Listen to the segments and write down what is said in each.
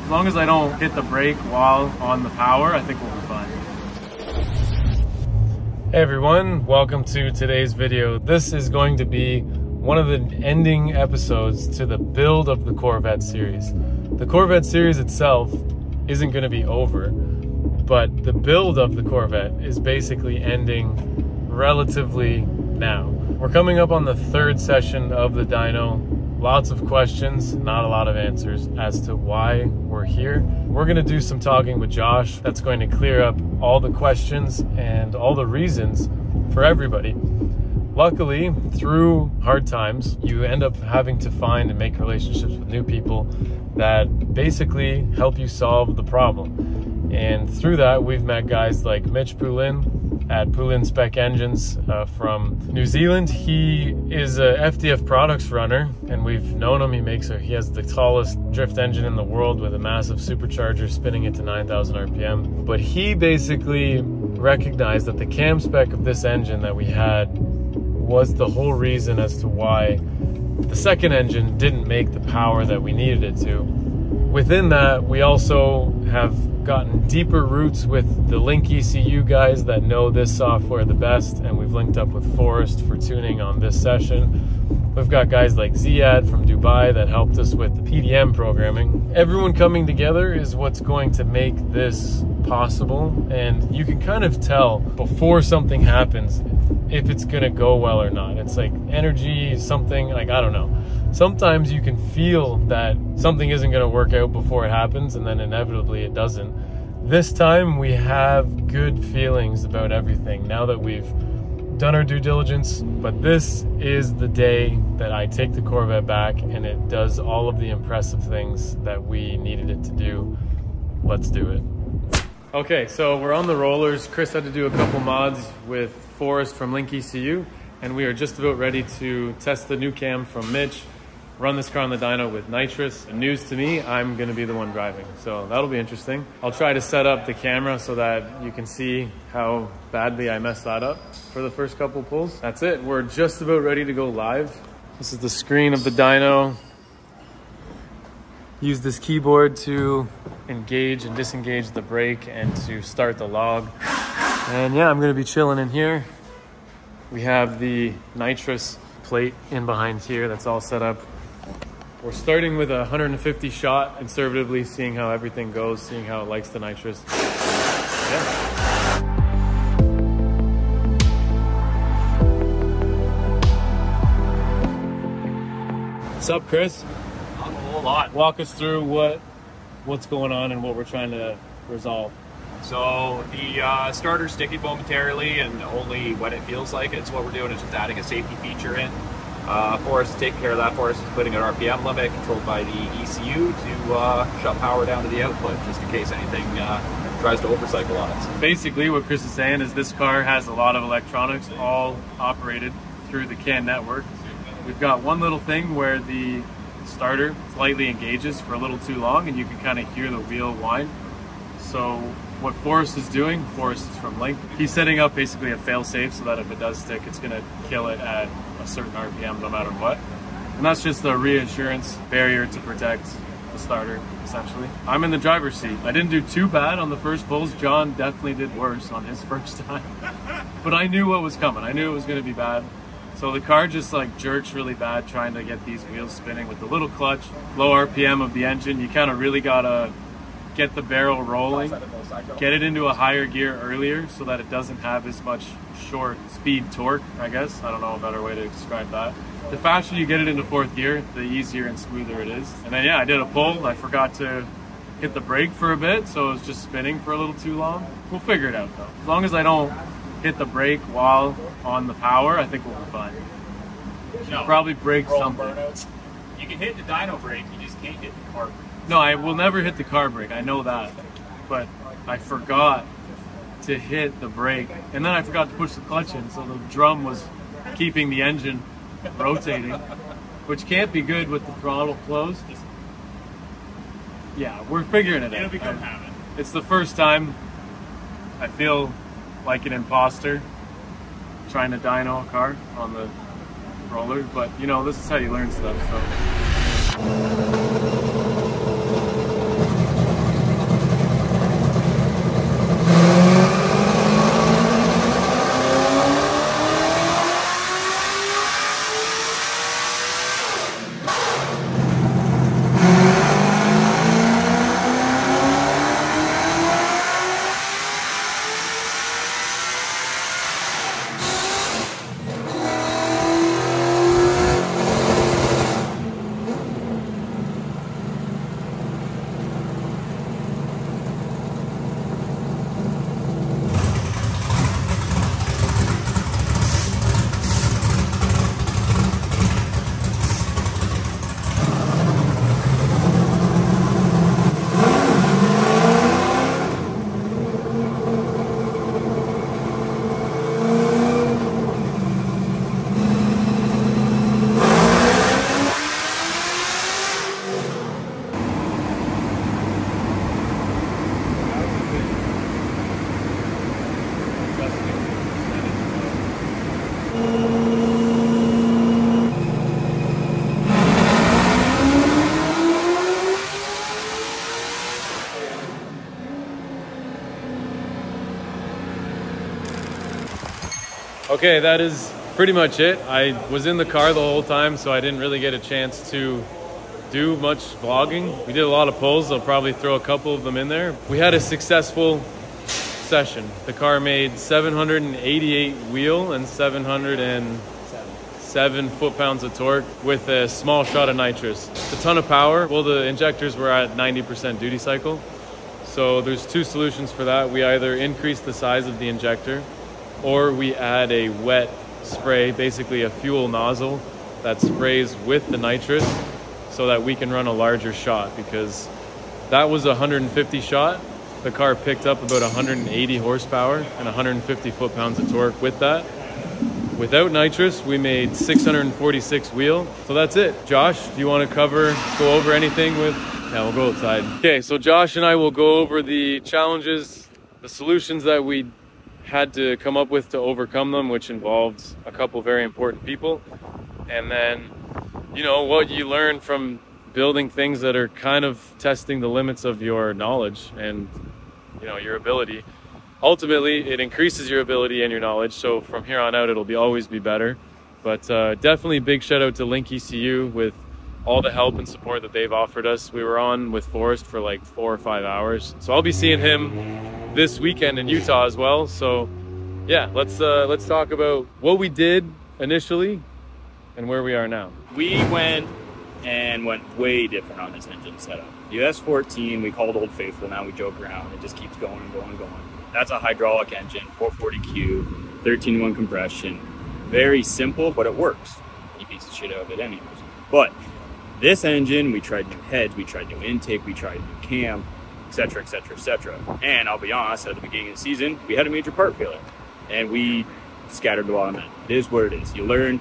As long as I don't hit the brake while on the power, I think we'll be fine. Hey everyone, welcome to today's video. This is going to be one of the ending episodes to the build of the Corvette series. The Corvette series itself isn't going to be over, but the build of the Corvette is basically ending relatively now. We're coming up on the third session of the dyno. Lots of questions, not a lot of answers as to why we're here. We're going to do some talking with Josh that's going to clear up all the questions and all the reasons for everybody. Luckily, through hard times, you end up having to find and make relationships with new people that basically help you solve the problem. And through that, we've met guys like Mitch Poulin at Poulin Spec Engines from New Zealand. He is a FDF products runner, and we've known him. He has the tallest drift engine in the world with a massive supercharger spinning it to 9,000 RPM. But he basically recognized that the cam spec of this engine that we had was the whole reason as to why the second engine didn't make the power that we needed it to. Within that, we also have gotten deeper roots with the Link ECU guys that know this software the best, and we've linked up with Forrest for tuning on this session. We've got guys like Ziad from Dubai that helped us with the PDM programming. Everyone coming together is what's going to make this possible, and you can kind of tell before something happens if it's gonna go well or not. It's like energy, something like, I don't know. Sometimes you can feel that something isn't gonna work out before it happens, and then inevitably it doesn't. This time we have good feelings about everything now that we've done our due diligence, but this is the day that I take the Corvette back and it does all of the impressive things that we needed it to do. Let's do it. Okay, so we're on the rollers. Chris had to do a couple mods with Forrest from Link ECU, and we are just about ready to test the new cam from Mitch, run this car on the dyno with nitrous. News to me, I'm gonna be the one driving, so that'll be interesting. I'll try to set up the camera so that you can see how badly I messed that up for the first couple pulls. That's it, we're just about ready to go live. This is the screen of the dyno. Use this keyboard to engage and disengage the brake and to start the log. And yeah, I'm gonna be chilling in here. We have the nitrous plate in behind here that's all set up. We're starting with a 150 shot, conservatively, seeing how everything goes, seeing how it likes the nitrous. Yeah. What's up, Chris? Not a whole lot. Walk us through what's going on and what we're trying to resolve. So the starter's sticking momentarily, and only when it feels like it. So what we're doing is just adding a safety feature in. Forrest is taking care of that for us. Is putting an RPM limit controlled by the ECU to shut power down to the output, just in case anything tries to overcycle on us. Basically, what Chris is saying is this car has a lot of electronics, all operated through the CAN network. We've got one little thing where the starter slightly engages for a little too long, and you can kind of hear the wheel whine. So what Forrest is doing, Forrest is from Link, he's setting up basically a fail-safe so that if it does stick, it's gonna kill it at a certain RPM no matter what. And that's just a reassurance barrier to protect the starter, essentially. I'm in the driver's seat. I didn't do too bad on the first pulls. John definitely did worse on his first time. But I knew what was coming. I knew it was gonna be bad. So the car just like jerks really bad trying to get these wheels spinning with the little clutch, low RPM of the engine. You kind of really gotta get the barrel rolling, get it into a higher gear earlier so that it doesn't have as much short speed torque, I guess. I don't know a better way to describe that. The faster you get it into fourth gear, the easier and smoother it is. And then yeah, I did a pull. I forgot to hit the brake for a bit, so it was just spinning for a little too long. We'll figure it out though. As long as I don't hit the brake while on the power, I think we'll be fine. No, probably break something. Burnouts. You can hit the dyno brake, you just can't hit the car brake. No, I will never hit the car brake, I know that. But I forgot to hit the brake, and then I forgot to push the clutch in, so the drum was keeping the engine rotating, which can't be good with the throttle closed. Yeah, we're figuring it out. It'll become habit. It's the first time I feel like an imposter trying to dyno a car on the roller, but you know, this is how you learn stuff, so. Okay, that is pretty much it. I was in the car the whole time, so I didn't really get a chance to do much vlogging. We did a lot of pulls. I'll probably throw a couple of them in there. We had a successful session. The car made 788 wheel and 707 foot-pounds of torque with a small shot of nitrous. It's a ton of power. Well, the injectors were at 90% duty cycle. So there's two solutions for that. We either increase the size of the injector or we add a wet spray, basically a fuel nozzle that sprays with the nitrous so that we can run a larger shot, because that was a 150 shot. The car picked up about 180 horsepower and 150 foot-pounds of torque with that. Without nitrous, we made 646 wheel. So that's it. Josh, do you want to go over anything with? Yeah, we'll go outside. Okay, so Josh and I will go over the challenges, the solutions that we had to come up with to overcome them, which involved a couple very important people. And then, you know, what you learn from building things that are kind of testing the limits of your knowledge and, you know, your ability. Ultimately, it increases your ability and your knowledge. So from here on out, it'll always be better. But definitely big shout out to Link ECU with all the help and support that they've offered us. We were on with Forrest for like 4 or 5 hours. So I'll be seeing him this weekend in Utah as well. So yeah, let's talk about what we did initially and where we are now. We went way different on this engine setup. The S14, we called Old Faithful, now we joke around, it just keeps going and going and going. That's a hydraulic engine, 440Q, 13-1 compression. Very simple, but it works. He beats the shit out of it anyways. But this engine, we tried new heads, we tried new intake, we tried new cam, etc., etc., etc. And I'll be honest, at the beginning of the season, we had a major part failure. And we scattered the bottom end. It is what it is. You learn.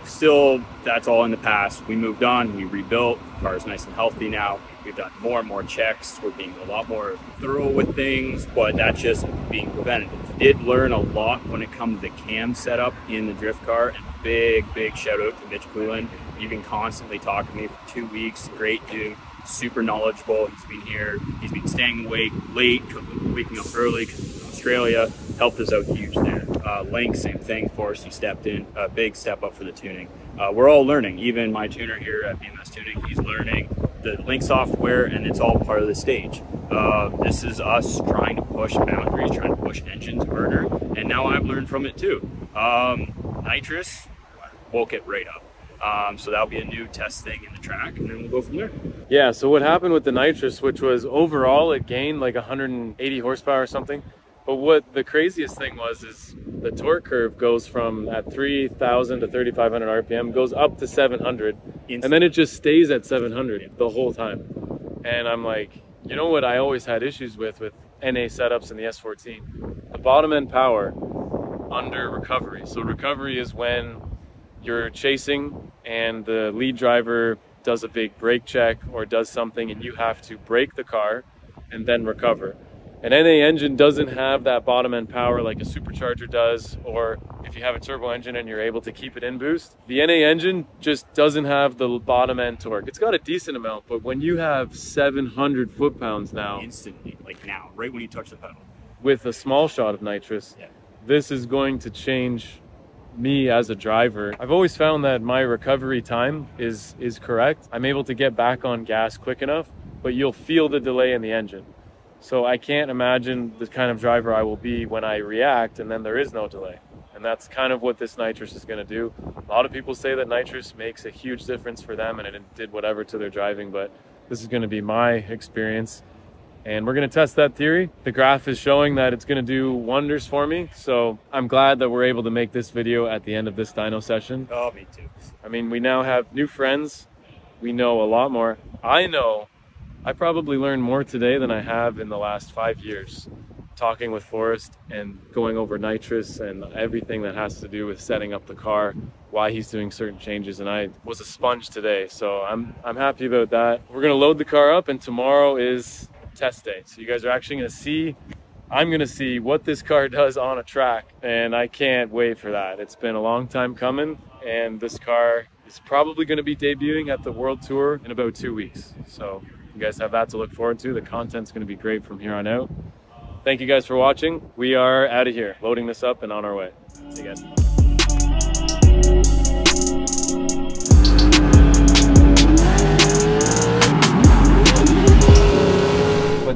Still, that's all in the past. We moved on, we rebuilt. The car is nice and healthy now. We've done more and more checks. We're being a lot more thorough with things, but that's just being preventative. Did learn a lot when it comes to cam setup in the drift car, and big shout out to Mitch Poulin. He's been constantly talking to me for 2 weeks. Great dude, super knowledgeable. He's been here, he's been staying awake late, waking up early because he's in Australia. Helped us out huge there. Link, same thing for us. He stepped in, a big step up for the tuning. We're all learning. Even my tuner here at BMS Tuning, he's learning the Link software, and it's all part of the stage. This is us trying to push boundaries, trying to push engines harder, and now I've learned from it too. Nitrous, woke it right up. So that'll be a new test thing in the track, and then we'll go from there. Yeah, so what happened with the nitrous, which was overall it gained like 180 horsepower or something. But what the craziest thing was is the torque curve goes from at 3,000 to 3,500 RPM, goes up to 700, and then it just stays at 700 the whole time. And I'm like, you know what I always had issues with NA setups in the S14? The bottom end power under recovery. So recovery is when you're chasing and the lead driver does a big brake check or does something and you have to brake the car and then recover. An NA engine doesn't have that bottom end power like a supercharger does, or if you have a turbo engine and you're able to keep it in boost. The NA engine just doesn't have the bottom end torque. It's got a decent amount, but when you have 700 foot-pounds now, instantly, like now, right when you touch the pedal, with a small shot of nitrous, yeah, this is going to change me as a driver. I've always found that my recovery time is correct. I'm able to get back on gas quick enough, but you'll feel the delay in the engine. So I can't imagine the kind of driver I will be when I react and then there is no delay. And that's kind of what this nitrous is going to do. A lot of people say that nitrous makes a huge difference for them and it did whatever to their driving, but this is going to be my experience. And we're going to test that theory. The graph is showing that it's going to do wonders for me. So I'm glad that we're able to make this video at the end of this dyno session. Oh, me too. I mean, we now have new friends. We know a lot more. I probably learned more today than I have in the last 5 years, talking with Forrest and going over nitrous and everything that has to do with setting up the car, why he's doing certain changes, and I was a sponge today, so I'm happy about that. We're gonna load the car up and tomorrow is test day. So you guys are actually gonna see, I'm gonna see what this car does on a track, and I can't wait for that. It's been a long time coming, and this car is probably gonna be debuting at the World Tour in about 2 weeks. So you guys have that to look forward to. The content's gonna be great from here on out. Thank you guys for watching. We are out of here, loading this up and on our way. See you guys.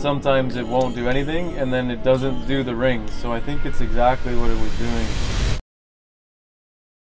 sometimes it won't do anything, and then it doesn't do the rings. So I think it's exactly what it was doing.